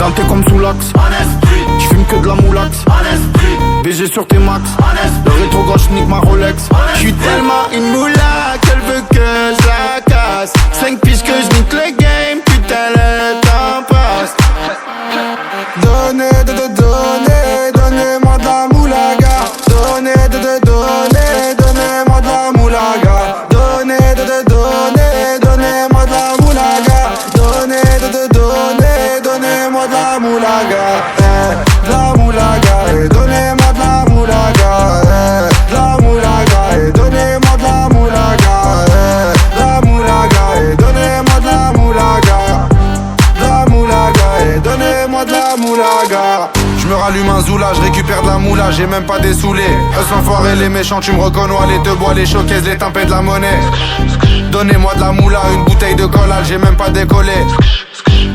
Dalle t'es comme sous l'axe. J'fume que de la moulax. BG sur tes max. Le rétro gauche nique ma Rolex. J'suis tellement une moula qu'elle veut que je la casse. 5 piges que je nique le game, putain le temps passe. Donnez-moi de la moulaga. Donnez-moi de la moulaga. Donnez-moi de la moulaga. Donnez-moi de la moulaga. De la moulaga. Donnez-moi de la moulaga. De la moulaga. Donnez-moi de la moulaga. De la moulaga. Donnez-moi de la moulaga. De la moulaga. Donnez-moi de la moulaga. Je me rallume un zoula, je récupère de la moula, j'ai même pas dessoulé. Eux sont forts et les méchants, tu me reconnais, les deux bois, les showcases, les tempêtes de la monnaie. Donnez-moi de la moula, une bouteille de collage, j'ai même pas décollé.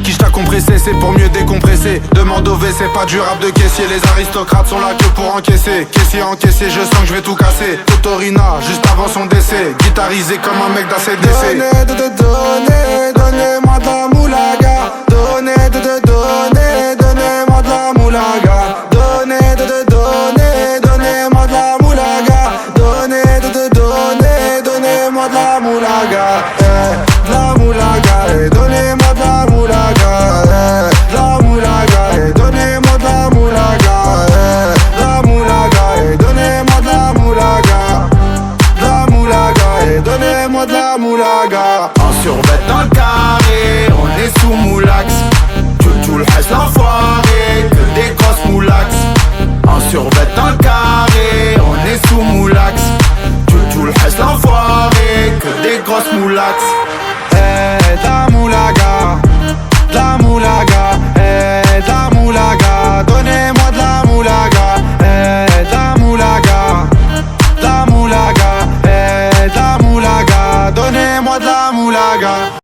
Qui t'a compressé, c'est pour mieux décompresser. Demande au V, c'est pas du rap de caissier. Les aristocrates sont là que pour encaisser. Caissier encaissé, je sens que je vais tout casser. Totorina, juste avant son décès. Guitarisé comme un mec d'ACDC. Donnez-moi de la moulaga. Donnez-moi de